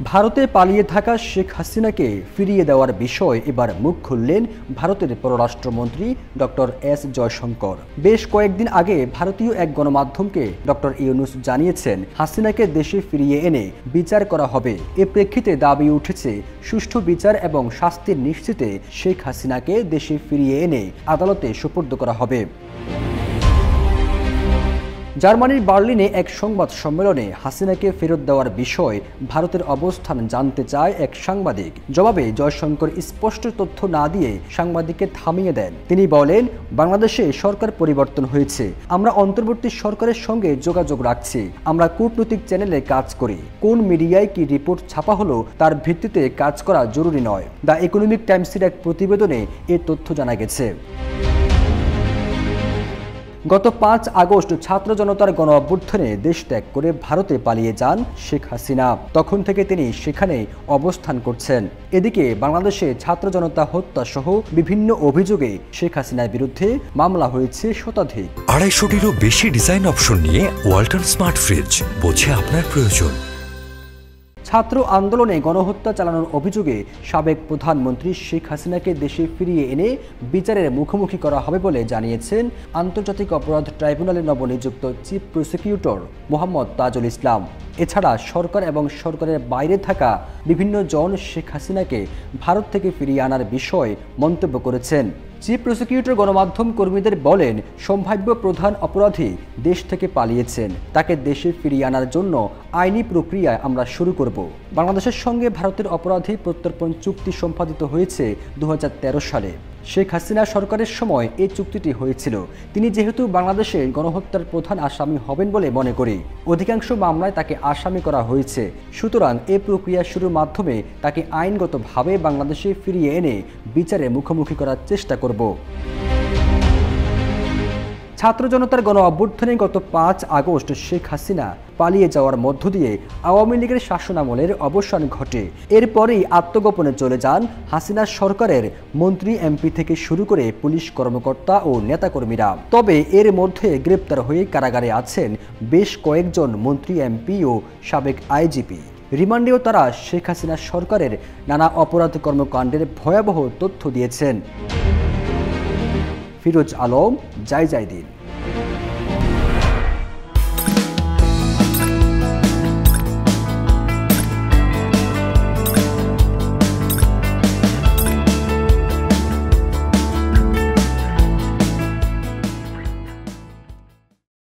ভারতে পালিয়ে থাকা শেখ হাসিনাকে ফিরিয়ে দেওয়ার বিষয়ে এবার মুখ খুললেন ভারতের পররাষ্ট্রমন্ত্রী ডক্টর এস জয়শঙ্কর। বেশ কয়েকদিন আগে ভারতীয় এক গণমাধ্যমকে ডক্টর ইউনূস জানিয়েছেন, হাসিনাকে দেশে ফিরিয়ে এনে বিচার করা হবে। এ প্রেক্ষিতে দাবি উঠেছে, সুষ্ঠু বিচার এবং শাস্তির নিশ্চিতে শেখ হাসিনাকে দেশে ফিরিয়ে এনে আদালতে সোপর্দ করা হবে। জার্মানির বার্লিনে এক সংবাদ সম্মেলনে হাসিনাকে ফেরত দেওয়ার বিষয়ে ভারতের অবস্থান জানতে চায় এক সাংবাদিক। জবাবে জয়শঙ্কর স্পষ্ট তথ্য না দিয়ে সাংবাদিককে থামিয়ে দেন। তিনি বলেন, বাংলাদেশে সরকার পরিবর্তন হয়েছে, আমরা অন্তর্বর্তী সরকারের সঙ্গে যোগাযোগ রাখছি, আমরা কূটনৈতিক চ্যানেলে কাজ করি, কোন মিডিয়ায় কি রিপোর্ট ছাপা হলো তার ভিত্তিতে কাজ করা জরুরি নয়। দ্য ইকোনমিক টাইমসের এক প্রতিবেদনে এ তথ্য জানা গেছে। গত ৫ আগস্ট ছাত্র জনতার গণ অভ্যুত্থানে দেশ ত্যাগ করে ভারতে পালিয়ে যান শেখ হাসিনা। তখন থেকে তিনি সেখানে অবস্থান করছেন। এদিকে বাংলাদেশে ছাত্র জনতা হত্যা সহ বিভিন্ন অভিযোগে শেখ হাসিনার বিরুদ্ধে মামলা হয়েছে শতাধিক। ২৫০টিরও বেশি ডিজাইন অপশন নিয়ে ওয়ালটন স্মার্ট ফ্রিজ, বোঝে আপনার প্রয়োজন। ছাত্র আন্দোলনে গণহত্যা চালানোর অভিযোগে সাবেক প্রধানমন্ত্রী শেখ হাসিনাকে দেশে ফিরিয়ে এনে বিচারের মুখোমুখি করা হবে বলে জানিয়েছেন আন্তর্জাতিক অপরাধ ট্রাইব্যুনালের নবনিযুক্ত চিফ প্রসিকিউটর মোহাম্মদ তাজুল ইসলাম। এছাড়া সরকার এবং সরকারের বাইরে থাকা বিভিন্ন জন শেখ হাসিনাকে ভারত থেকে ফিরিয়ে আনার বিষয়ে মন্তব্য করেছেন। চিফ প্রসিকিউটর গণমাধ্যম কর্মীদের বলেন, সম্ভাব্য প্রধান অপরাধী দেশ থেকে পালিয়েছেন, তাকে দেশে ফিরিয়ে আনার জন্য আইনি প্রক্রিয়া আমরা শুরু করব। বাংলাদেশের সঙ্গে ভারতের অপরাধী প্রত্যর্পণ চুক্তি সম্পাদিত হয়েছে ২০১৩ সালে। শেখ হাসিনা সরকারের সময় এই চুক্তিটি হয়েছিল। তিনি যেহেতু বাংলাদেশে গণহত্যার প্রধান আসামি হবেন বলে মনে করি, অধিকাংশ মামলায় তাকে আসামি করা হয়েছে। সুতরাং এই প্রক্রিয়া শুরুর মাধ্যমে তাকে আইনগতভাবে বাংলাদেশে ফিরিয়ে এনে বিচারে মুখোমুখি করার চেষ্টা করব। ছাত্র জনতার গণ অভ্যুত্থানে গত ৫ আগস্ট শেখ হাসিনা পালিয়ে যাওয়ার মধ্য দিয়ে আওয়ামী লীগের শাসনামলের অবসান ঘটে। এরপরেই আত্মগোপনে চলে যান হাসিনা সরকারের মন্ত্রী, এমপি থেকে শুরু করে পুলিশ কর্মকর্তা ও নেতাকর্মীরা। তবে এর মধ্যে গ্রেপ্তার হয়ে কারাগারে আছেন বেশ কয়েকজন মন্ত্রী, এমপি ও সাবেক আইজিপি। রিমান্ডেও তারা শেখ হাসিনা সরকারের নানা অপরাধ কর্মকাণ্ডের ভয়াবহ তথ্য দিয়েছেন। ফিরোজ আলম, জয় দিন।